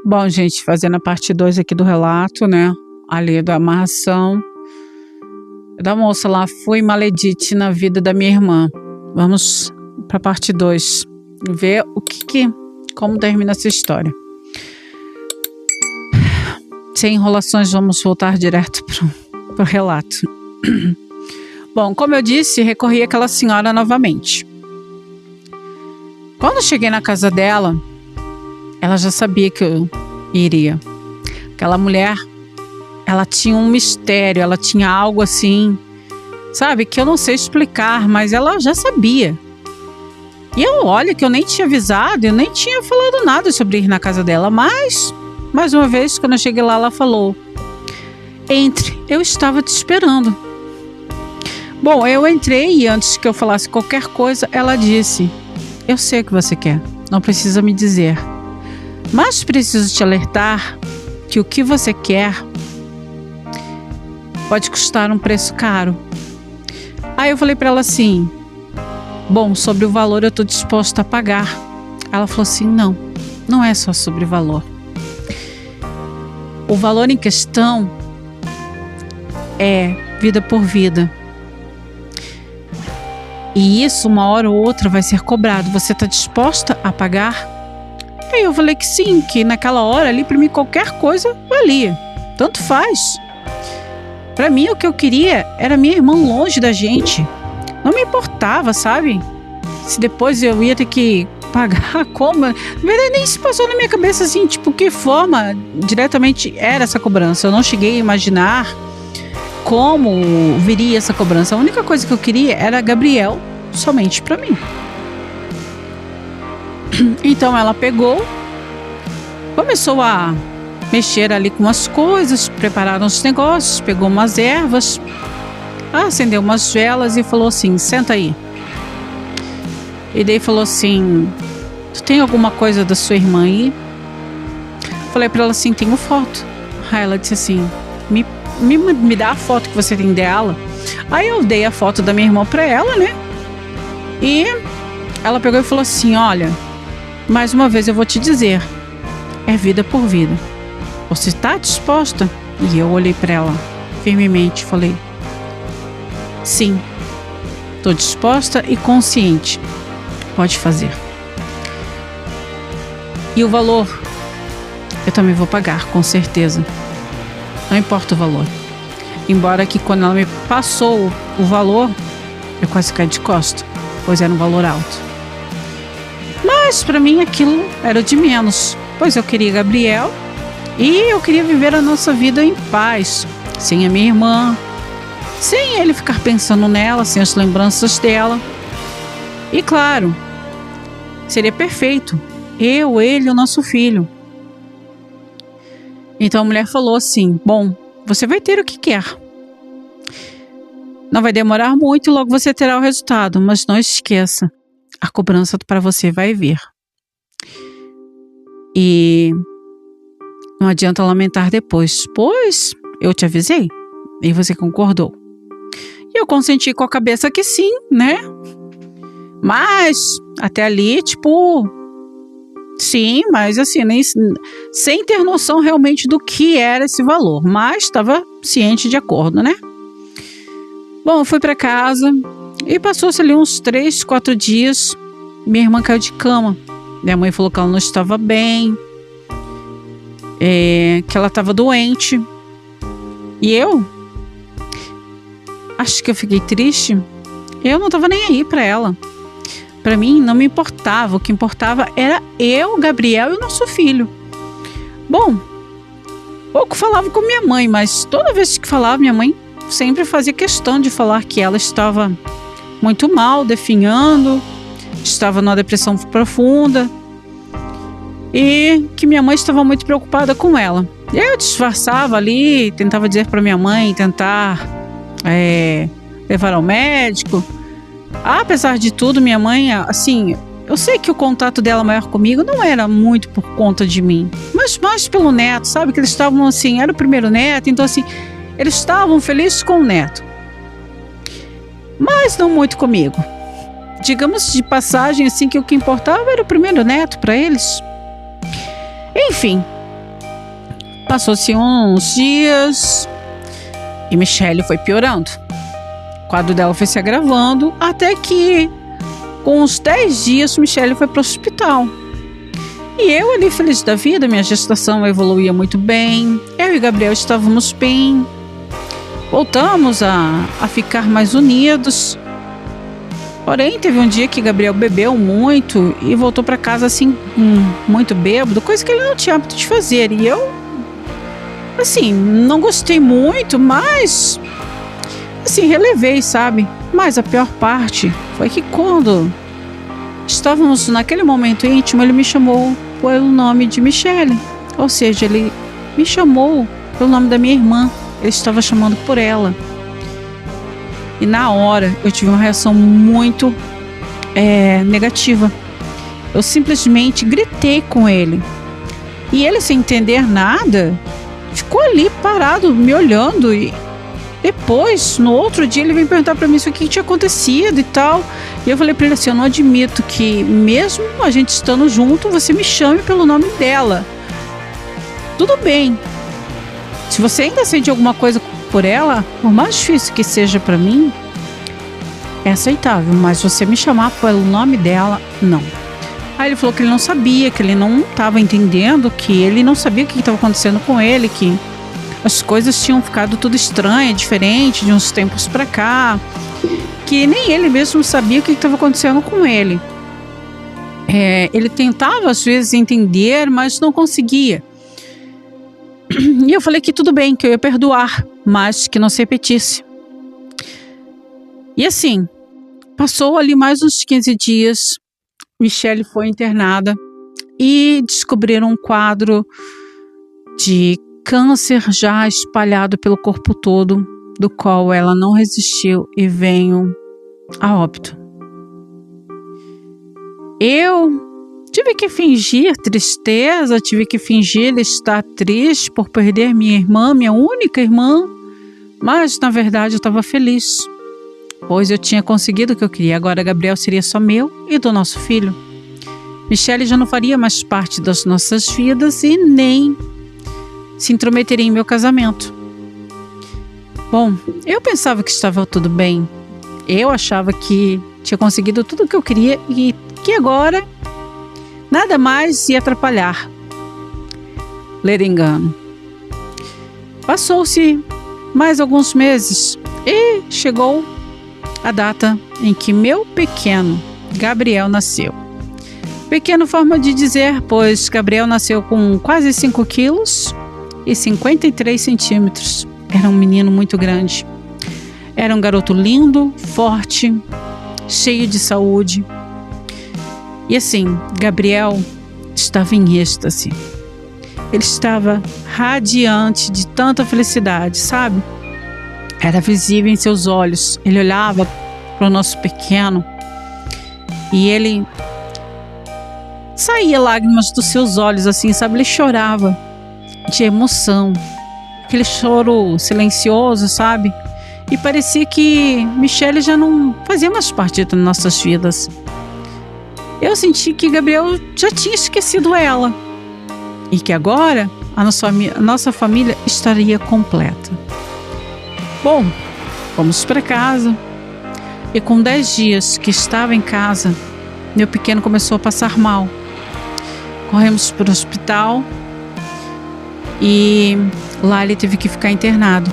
Bom, gente, fazendo a parte 2 aqui do relato, né? Ali da amarração da moça lá, foi maledite na vida da minha irmã. Vamos para a parte 2, ver como termina essa história. Sem enrolações, vamos voltar direto pro relato. Bom, como eu disse, recorri àquela senhora novamente. Quando eu cheguei na casa dela, ela já sabia que eu iria. Aquela mulher, ela tinha um mistério, ela tinha algo assim, sabe, que eu não sei explicar, mas ela já sabia. E olha que eu nem tinha avisado, eu nem tinha falado nada sobre ir na casa dela, mas, mais uma vez, quando eu cheguei lá, ela falou: entre, eu estava te esperando. Bom, eu entrei e antes que eu falasse qualquer coisa, ela disse: eu sei o que você quer, não precisa me dizer, mas preciso te alertar que o que você quer pode custar um preço caro. Aí eu falei para ela assim: bom, sobre o valor eu estou disposta a pagar. Ela falou assim: não é só sobre o valor. O valor em questão é vida por vida. E isso, uma hora ou outra, vai ser cobrado. Você está disposta a pagar? Aí eu falei que sim, que naquela hora ali, para mim, qualquer coisa valia. Tanto faz. Para mim, o que eu queria era minha irmã longe da gente. Não me importava, sabe? Se depois eu ia ter que pagar, como? Na verdade, nem se passou na minha cabeça assim, tipo, que forma diretamente era essa cobrança. Eu não cheguei a imaginar como viria essa cobrança. A única coisa que eu queria era Gabriel somente para mim. Então ela pegou, começou a mexer ali com as coisas, preparar uns negócios, pegou umas ervas, acendeu umas velas e falou assim: senta aí. E daí falou assim: tu tem alguma coisa da sua irmã aí? Falei pra ela assim: tenho foto. Aí ela disse assim: me dá a foto que você tem dela. Aí eu dei a foto da minha irmã pra ela, né? E ela pegou e falou assim: olha, mais uma vez eu vou te dizer, é vida por vida. Você está disposta? E eu olhei pra ela firmemente e falei: sim, estou disposta e consciente. Pode fazer. E o valor, eu também vou pagar, com certeza. Não importa o valor. Embora que quando ela me passou o valor, eu quase caí de costas, pois era um valor alto. Mas para mim aquilo era de menos, pois eu queria Gabriel e eu queria viver a nossa vida em paz, sem a minha irmã, sem ele ficar pensando nela, sem as lembranças dela. E claro, seria perfeito, eu, ele e o nosso filho. Então a mulher falou assim: bom, você vai ter o que quer. Não vai demorar muito e logo você terá o resultado, mas não esqueça, a cobrança para você vai vir. E não adianta lamentar depois, pois eu te avisei e você concordou. E eu consenti com a cabeça que sim, né? Mas até ali, tipo, sim, mas assim, nem, sem ter noção realmente do que era esse valor, mas estava ciente de acordo, né? Bom, eu fui para casa e passou-se ali uns 3, 4 dias, minha irmã caiu de cama. Minha mãe falou que ela não estava bem, que ela estava doente. E eu acho que eu fiquei triste. Eu não estava nem aí para ela. Para mim não me importava, o que importava era eu, Gabriel e o nosso filho. Bom, pouco falava com minha mãe, mas toda vez que falava, minha mãe sempre fazia questão de falar que ela estava muito mal, definhando, estava numa depressão profunda e que minha mãe estava muito preocupada com ela. E aí eu disfarçava ali, tentava dizer para minha mãe, tentar levar ao médico. Apesar de tudo, minha mãe, assim, eu sei que o contato dela maior comigo não era muito por conta de mim, mas mais pelo neto, sabe? Que eles estavam assim, era o primeiro neto, então assim, eles estavam felizes com o neto, mas não muito comigo. Digamos de passagem assim que o que importava era o primeiro neto para eles. Enfim, Passou-se uns dias e Michele foi piorando. O quadro dela foi se agravando até que, com uns 10 dias, Michele foi para o hospital. E eu ali feliz da vida, minha gestação evoluía muito bem, eu e Gabriel estávamos bem, voltamos a ficar mais unidos. Porém, teve um dia que Gabriel bebeu muito e voltou para casa assim, muito bêbado, coisa que ele não tinha hábito de fazer. E eu, assim, não gostei muito, mas, assim, relevei, sabe? Mas a pior parte foi que quando estávamos naquele momento íntimo, ele me chamou pelo nome de Michele. Ou seja, ele me chamou pelo nome da minha irmã. Ele estava chamando por ela. E na hora eu tive uma reação muito negativa. Eu simplesmente gritei com ele. E ele, sem entender nada, ficou ali parado, me olhando. E depois, no outro dia, ele veio perguntar para mim o que tinha acontecido e tal. E eu falei para ele assim: eu não admito que, mesmo a gente estando junto, você me chame pelo nome dela. Tudo bem. Se você ainda sente alguma coisa por ela, por mais difícil que seja para mim, é aceitável, mas você me chamar pelo nome dela, não. Aí ele falou que ele não sabia, que ele não estava entendendo, que ele não sabia o que estava acontecendo com ele, que as coisas tinham ficado tudo estranho, diferente de uns tempos para cá, que nem ele mesmo sabia o que estava acontecendo com ele. Ele tentava às vezes entender, mas não conseguia. E eu falei que tudo bem, que eu ia perdoar, mas que não se repetisse. E assim, passou ali mais uns 15 dias, Michele foi internada e descobriram um quadro de câncer já espalhado pelo corpo todo, do qual ela não resistiu e veio a óbito. Eu tive que fingir tristeza, tive que fingir estar triste por perder minha irmã, minha única irmã, mas na verdade eu estava feliz, pois eu tinha conseguido o que eu queria. Agora Gabriel seria só meu e do nosso filho. Michele já não faria mais parte das nossas vidas e nem se intrometeria em meu casamento. Bom, eu pensava que estava tudo bem. Eu achava que tinha conseguido tudo o que eu queria e que agora nada mais ia atrapalhar. Ler engano. Passou-se mais alguns meses e chegou a data em que meu pequeno Gabriel nasceu. Pequeno, forma de dizer, pois Gabriel nasceu com quase 5 quilos e 53 centímetros. Era um menino muito grande. Era um garoto lindo, forte, cheio de saúde. E assim, Gabriel estava em êxtase. Ele estava radiante de tanta felicidade, sabe? Era visível em seus olhos. Ele olhava para o nosso pequeno e ele saía lágrimas dos seus olhos, assim, sabe? Ele chorava de emoção. Aquele choro silencioso, sabe? E parecia que Michele já não fazia mais parte das nossas vidas. Eu senti que Gabriel já tinha esquecido ela e que agora a nossa família estaria completa. Bom, fomos para casa e com 10 dias que estava em casa, meu pequeno começou a passar mal. Corremos para o hospital e lá ele teve que ficar internado.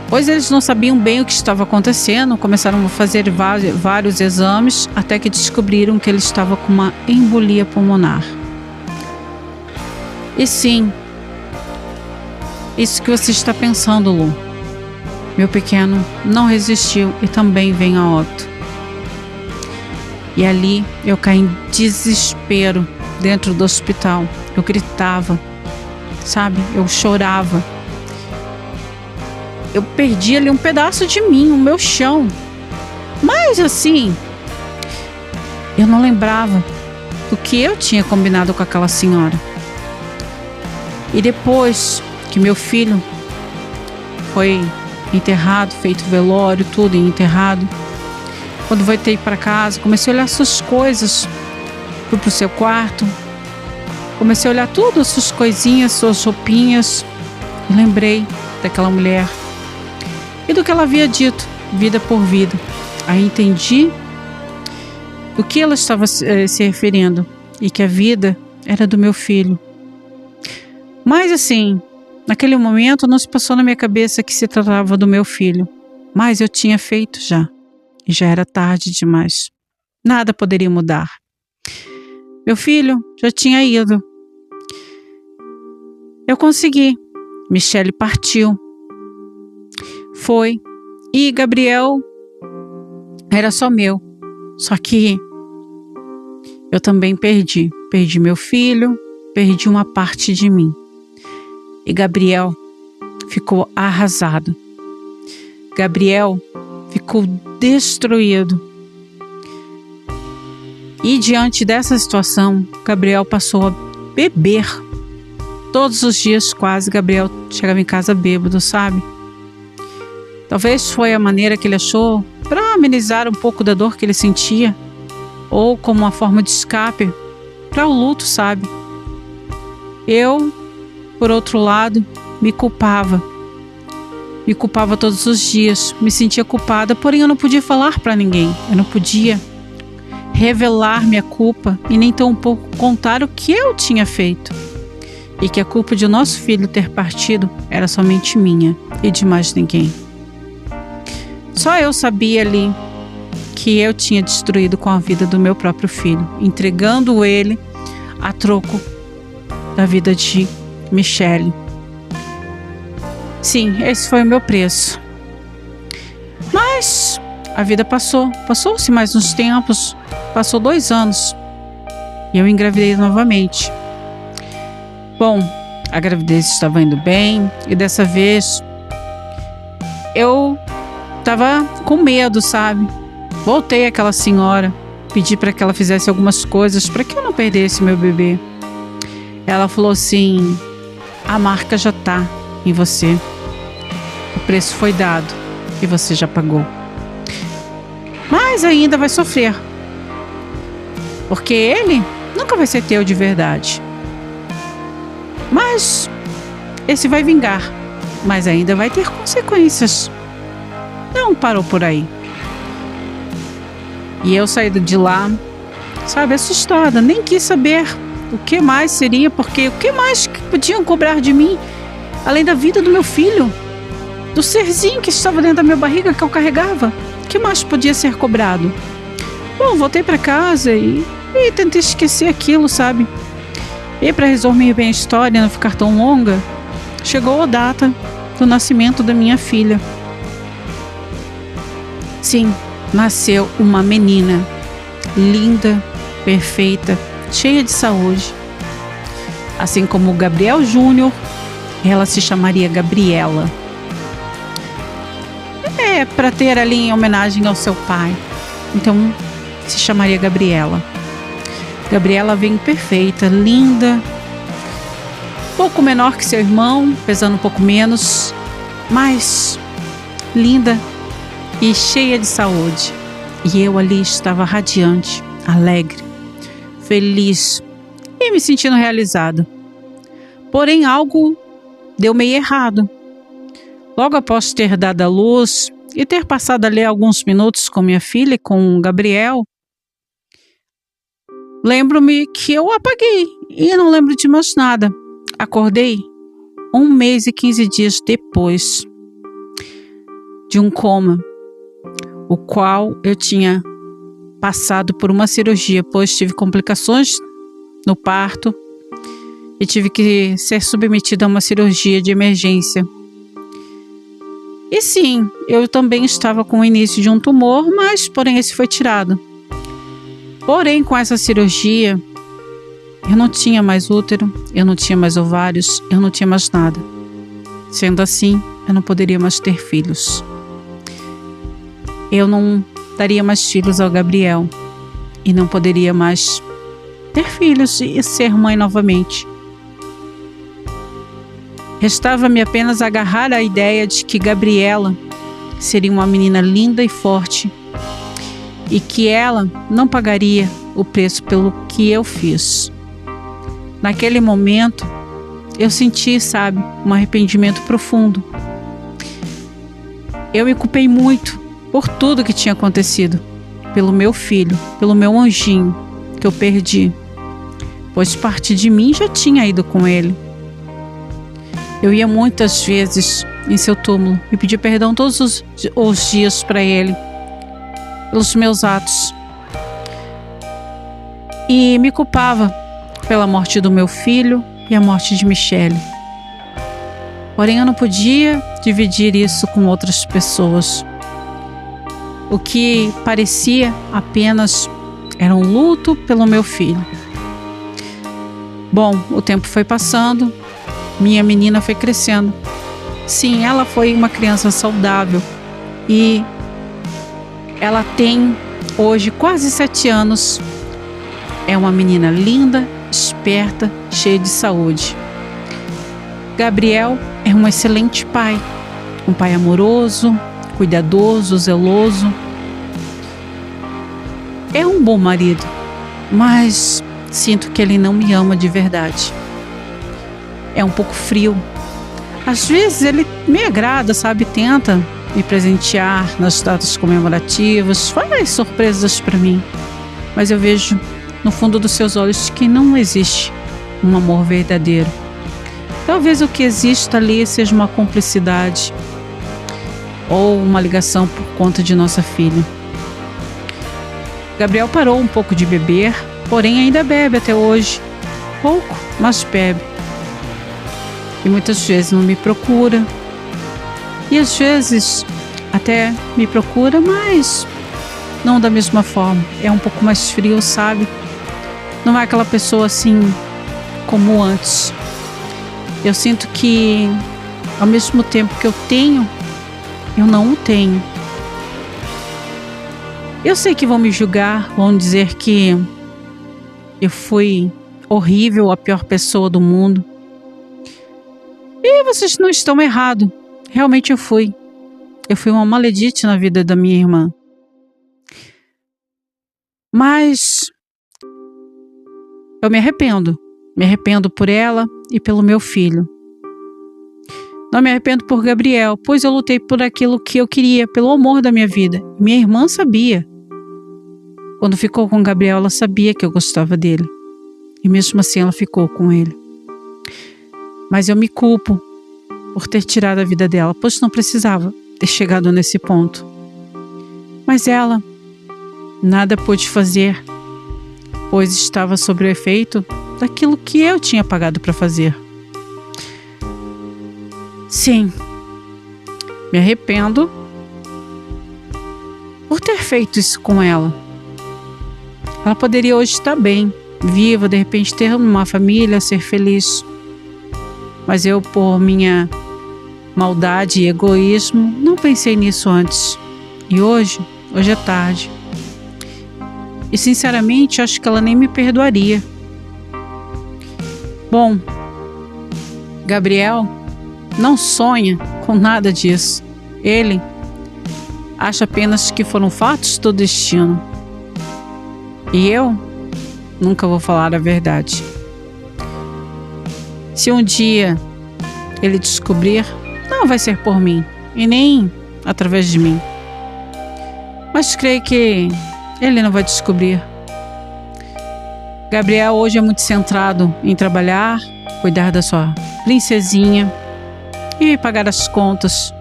Pois eles não sabiam bem o que estava acontecendo, começaram a fazer vários exames até que descobriram que ele estava com uma embolia pulmonar. E sim, isso que você está pensando, Lu. Meu pequeno não resistiu e também veio a óbito. E ali eu caí em desespero dentro do hospital. Eu gritava, sabe? Eu chorava. Eu perdi ali um pedaço de mim, o meu chão. Mas assim, eu não lembrava do que eu tinha combinado com aquela senhora. E depois que meu filho foi enterrado, feito velório, tudo enterrado, quando voltei para casa, comecei a olhar essas coisas. Fui pro seu quarto, Comecei a olhar todas suas coisinhas, suas roupinhas. E lembrei daquela mulher e do que ela havia dito, vida por vida. Aí entendi o que ela estava se referindo e que a vida era do meu filho. Mas assim, naquele momento não se passou na minha cabeça que se tratava do meu filho. Mas eu tinha feito já. E já era tarde demais. Nada poderia mudar. Meu filho já tinha ido. Eu consegui. Michele partiu. Foi. E Gabriel era só meu. Só que eu também perdi. Perdi meu filho, perdi uma parte de mim. E Gabriel ficou arrasado. Gabriel ficou destruído. E diante dessa situação, Gabriel passou a beber. Todos os dias, quase, Gabriel chegava em casa bêbado, sabe? Talvez foi a maneira que ele achou para amenizar um pouco da dor que ele sentia, ou como uma forma de escape para o luto, sabe? Eu, por outro lado, me culpava. Me culpava todos os dias, me sentia culpada, porém eu não podia falar para ninguém. Eu não podia revelar minha culpa e nem tão pouco contar o que eu tinha feito. E que a culpa de nosso filho ter partido era somente minha e de mais ninguém. Só eu sabia ali que eu tinha destruído com a vida do meu próprio filho, entregando ele a troco da vida de Michele. Sim, esse foi o meu preço. Mas a vida passou. Passou-se mais uns tempos. Passou 2 anos. E eu engravidei novamente. Bom, a gravidez estava indo bem. E dessa vez eu estava com medo, sabe? Voltei àquela senhora. Pedi para que ela fizesse algumas coisas para que eu não perdesse meu bebê. Ela falou assim: a marca já está em você. O preço foi dado e você já pagou. Mas ainda vai sofrer. Porque ele nunca vai ser teu de verdade. Mas esse vai vingar. Mas ainda vai ter consequências. Não parou por aí. E eu saí de lá, sabe, assustada. Nem quis saber o que mais seria, porque o que mais que podiam cobrar de mim, além da vida do meu filho, do serzinho que estava dentro da minha barriga que eu carregava. O que mais podia ser cobrado? Bom, voltei para casa e tentei esquecer aquilo, sabe? E para resumir bem a história, não ficar tão longa, chegou a data do nascimento da minha filha. Sim, nasceu uma menina linda, perfeita, cheia de saúde. Assim como o Gabriel Júnior, ela se chamaria Gabriela. É para ter ali em homenagem ao seu pai. Então se chamaria Gabriela. Gabriela vem perfeita, linda, pouco menor que seu irmão, pesando um pouco menos, mas linda e cheia de saúde. E eu ali estava radiante, alegre, feliz e me sentindo realizada. Porém, algo deu meio errado. Logo após ter dado à luz e ter passado ali alguns minutos com minha filha e com o Gabriel, lembro-me que eu apaguei e não lembro de mais nada. Acordei 1 mês e 15 dias depois de um coma, o qual eu tinha passado por uma cirurgia, pois tive complicações no parto e tive que ser submetida a uma cirurgia de emergência. E sim, eu também estava com o início de um tumor, mas porém esse foi tirado. Porém, com essa cirurgia, eu não tinha mais útero, eu não tinha mais ovários, eu não tinha mais nada. Sendo assim, eu não poderia mais ter filhos. Eu não daria mais filhos ao Gabriel e não poderia mais ter filhos e ser mãe novamente. Restava-me apenas agarrar a ideia de que Gabriela seria uma menina linda e forte e que ela não pagaria o preço pelo que eu fiz. naquele momento, eu senti, sabe, um arrependimento profundo. Eu me culpei muito por tudo que tinha acontecido, pelo meu filho, pelo meu anjinho que eu perdi, pois parte de mim já tinha ido com ele. Eu ia muitas vezes em seu túmulo e pedia perdão todos os dias para ele, pelos meus atos. E me culpava pela morte do meu filho e a morte de Michele. Porém, eu não podia dividir isso com outras pessoas. O que parecia apenas era um luto pelo meu filho. Bom, o tempo foi passando, minha menina foi crescendo. Sim, ela foi uma criança saudável e ela tem hoje quase 7 anos. É uma menina linda, esperta, cheia de saúde. Gabriel é um excelente pai, um pai amoroso, cuidadoso, zeloso. É um bom marido, mas sinto que ele não me ama de verdade. É um pouco frio. Às vezes ele me agrada, sabe? Tenta me presentear nas datas comemorativas, faz surpresas para mim. Mas eu vejo no fundo dos seus olhos que não existe um amor verdadeiro. Talvez o que exista ali seja uma cumplicidade ou uma ligação por conta de nossa filha. Gabriel parou um pouco de beber, porém ainda bebe até hoje. Pouco, mas bebe. E muitas vezes não me procura. E às vezes até me procura, mas não da mesma forma. É um pouco mais frio, sabe? Não é aquela pessoa assim como antes. Eu sinto que ao mesmo tempo que eu tenho, eu não o tenho. Eu sei que vão me julgar, vão dizer que eu fui horrível, a pior pessoa do mundo. E vocês não estão errados. Realmente eu fui. Eu fui uma maledite na vida da minha irmã. Mas eu me arrependo. Me arrependo por ela e pelo meu filho. Não me arrependo por Gabriel, pois eu lutei por aquilo que eu queria, pelo amor da minha vida. Minha irmã sabia. Quando ficou com Gabriel, ela sabia que eu gostava dele. E mesmo assim ela ficou com ele. Mas eu me culpo por ter tirado a vida dela, pois não precisava ter chegado nesse ponto. Mas ela nada pôde fazer, pois estava sob o efeito daquilo que eu tinha pagado para fazer. Sim, me arrependo por ter feito isso com ela. Ela poderia hoje estar bem, viva, de repente ter uma família, ser feliz. Mas eu, por minha maldade e egoísmo, não pensei nisso antes. E hoje é tarde. E sinceramente, acho que ela nem me perdoaria. Bom, Gabriel não sonha com nada disso. Ele acha apenas que foram fatos do destino. E eu nunca vou falar a verdade. Se um dia ele descobrir, não vai ser por mim e nem através de mim. Mas creio que ele não vai descobrir. Gabriel hoje é muito centrado em trabalhar, cuidar da sua princesinha e pagar as contas.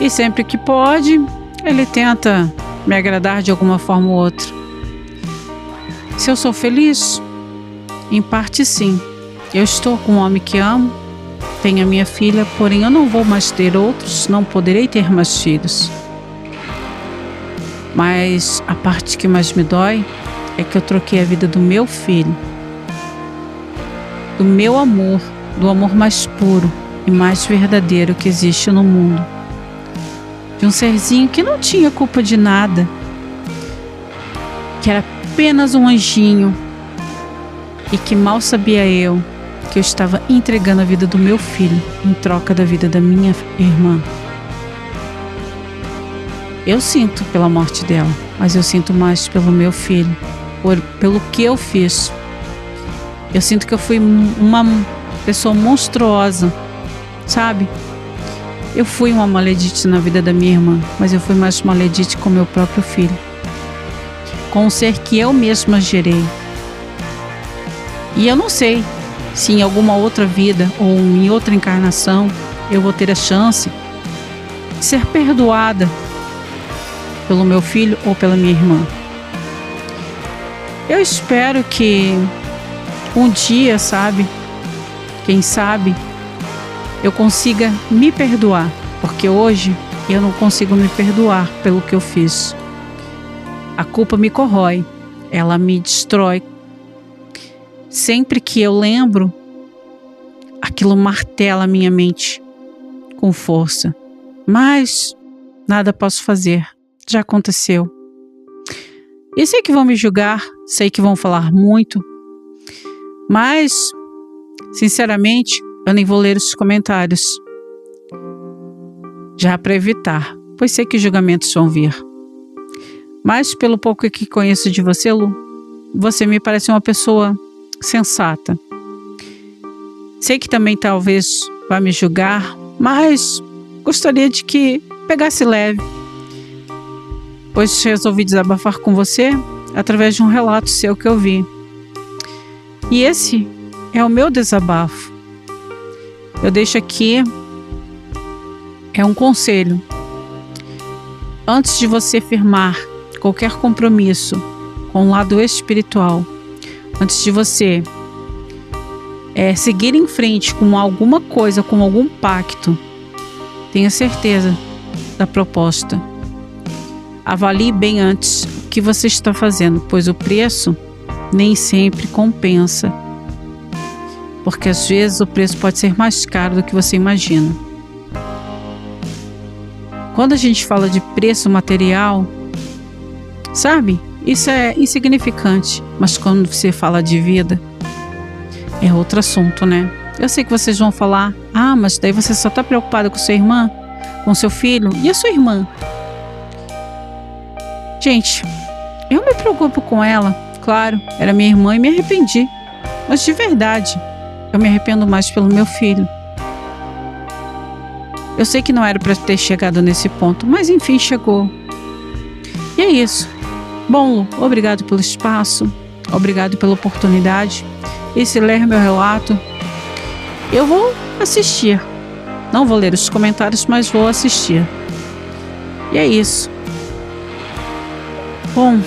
E sempre que pode, ele tenta me agradar de alguma forma ou outra. Se eu sou feliz? Em parte sim. Eu estou com um homem que amo, tenho a minha filha, porém eu não vou mais ter outros, não poderei ter mais filhos. Mas a parte que mais me dói é que eu troquei a vida do meu filho, do meu amor, do amor mais puro e mais verdadeiro que existe no mundo. De um serzinho que não tinha culpa de nada, que era apenas um anjinho e que mal sabia eu que eu estava entregando a vida do meu filho em troca da vida da minha irmã. Eu sinto pela morte dela, mas eu sinto mais pelo meu filho, pelo que eu fiz. Eu sinto que eu fui uma pessoa monstruosa, sabe? Eu fui uma maledite na vida da minha irmã, mas eu fui mais maledite com meu próprio filho, com o ser que eu mesma gerei. E eu não sei se em alguma outra vida ou em outra encarnação eu vou ter a chance de ser perdoada pelo meu filho ou pela minha irmã. Eu espero que um dia, sabe, quem sabe, eu consiga me perdoar, porque hoje eu não consigo me perdoar pelo que eu fiz. A culpa me corrói, ela me destrói. Sempre que eu lembro, aquilo martela a minha mente com força. Mas nada posso fazer, já aconteceu. E sei que vão me julgar, sei que vão falar muito, mas, sinceramente, eu nem vou ler os comentários. Já para evitar, pois sei que julgamentos vão vir. Mas, pelo pouco que conheço de você, Lu, você me parece uma pessoa sensata. Sei que também talvez vá me julgar, mas gostaria de que pegasse leve, pois resolvi desabafar com você através de um relato seu que eu vi. E esse é o meu desabafo. Eu deixo aqui um conselho. Antes de você firmar qualquer compromisso com o lado espiritual, antes de você seguir em frente com alguma coisa, com algum pacto, tenha certeza da proposta. Avalie bem antes o que você está fazendo, pois o preço nem sempre compensa. Porque às vezes o preço pode ser mais caro do que você imagina. Quando a gente fala de preço material, sabe? Isso é insignificante. Mas quando você fala de vida, é outro assunto, né? Eu sei que vocês vão falar, mas daí você só está preocupada com sua irmã, com seu filho e a sua irmã. Gente, eu me preocupo com ela, claro, era minha irmã e me arrependi. Mas de verdade, eu me arrependo mais pelo meu filho. Eu sei que não era para ter chegado nesse ponto, mas enfim, chegou. E é isso. Bom, Lu, obrigado pelo espaço, obrigado pela oportunidade. E se ler meu relato, eu vou assistir. Não vou ler os comentários, mas vou assistir. E é isso. Bom,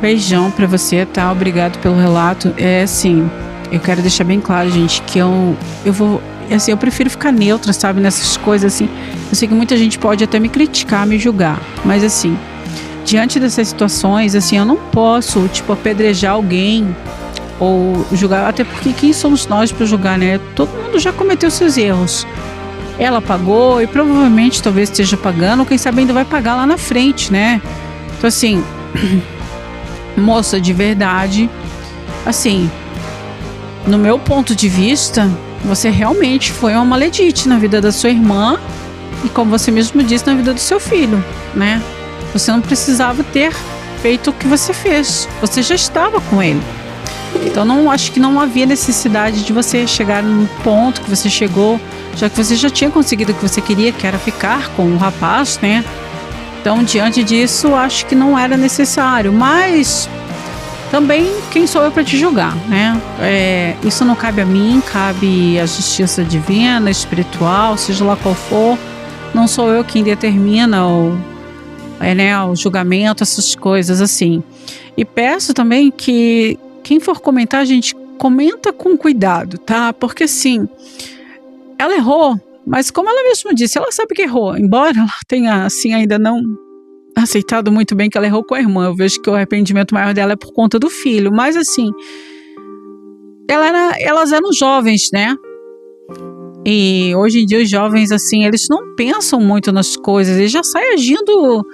beijão pra você, tá? Obrigado pelo relato. Assim, eu quero deixar bem claro, gente, que eu vou... Assim, eu prefiro ficar neutra, sabe? Nessas coisas, assim. Eu sei que muita gente pode até me criticar, me julgar. Mas, assim, diante dessas situações, assim, eu não posso, apedrejar alguém ou julgar. Até porque quem somos nós pra julgar, né? Todo mundo já cometeu seus erros. Ela pagou e provavelmente talvez esteja pagando, ou quem sabe ainda vai pagar lá na frente, né? Então, assim, moça, de verdade, assim, no meu ponto de vista, você realmente foi uma maledite na vida da sua irmã e, como você mesmo disse, na vida do seu filho, né? Você não precisava ter feito o que você fez, você já estava com ele. Então, acho que não havia necessidade de você chegar no ponto que você chegou, já que você já tinha conseguido o que você queria, que era ficar com o rapaz, né? Então, diante disso, acho que não era necessário. Mas também, quem sou eu para te julgar, né? Isso não cabe a mim, cabe à justiça divina, espiritual, seja lá qual for. Não sou eu quem determina o julgamento, essas coisas assim. E peço também que quem for comentar, gente, comenta com cuidado, tá? Porque assim, ela errou. Mas como ela mesma disse, ela sabe que errou. Embora ela tenha, assim, ainda não aceitado muito bem que ela errou com a irmã. Eu vejo que o arrependimento maior dela é por conta do filho. Mas, assim, elas eram jovens, né? E hoje em dia os jovens, assim, eles não pensam muito nas coisas. Eles já saem agindo,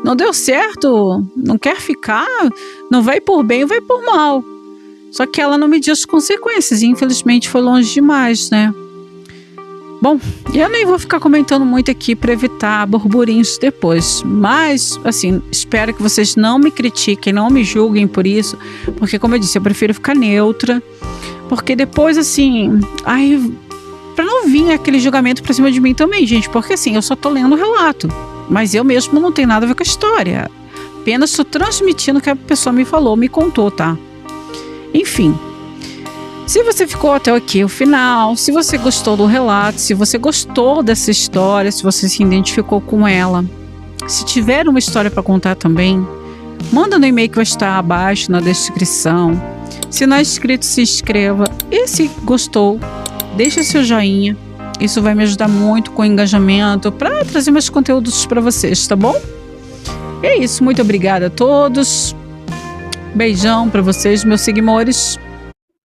não deu certo, não quer ficar, não vai por bem, vai por mal. Só que ela não mediu as consequências e, infelizmente, foi longe demais, né? Bom, eu nem vou ficar comentando muito aqui para evitar burburinhos depois, mas, assim, espero que vocês não me critiquem, não me julguem por isso, porque, como eu disse, eu prefiro ficar neutra, porque depois, assim, para não vir aquele julgamento pra cima de mim também, gente, porque, assim, eu só tô lendo o relato, mas eu mesmo não tenho nada a ver com a história, apenas tô transmitindo o que a pessoa me falou, me contou, tá? Enfim. Se você ficou até aqui o final, se você gostou do relato, se você gostou dessa história, se você se identificou com ela, se tiver uma história para contar também, manda no e-mail que vai estar abaixo na descrição. Se não é inscrito, se inscreva. E se gostou, deixa seu joinha. Isso vai me ajudar muito com o engajamento para trazer mais conteúdos para vocês, tá bom? E é isso, muito obrigada a todos. Beijão para vocês, meus seguidores.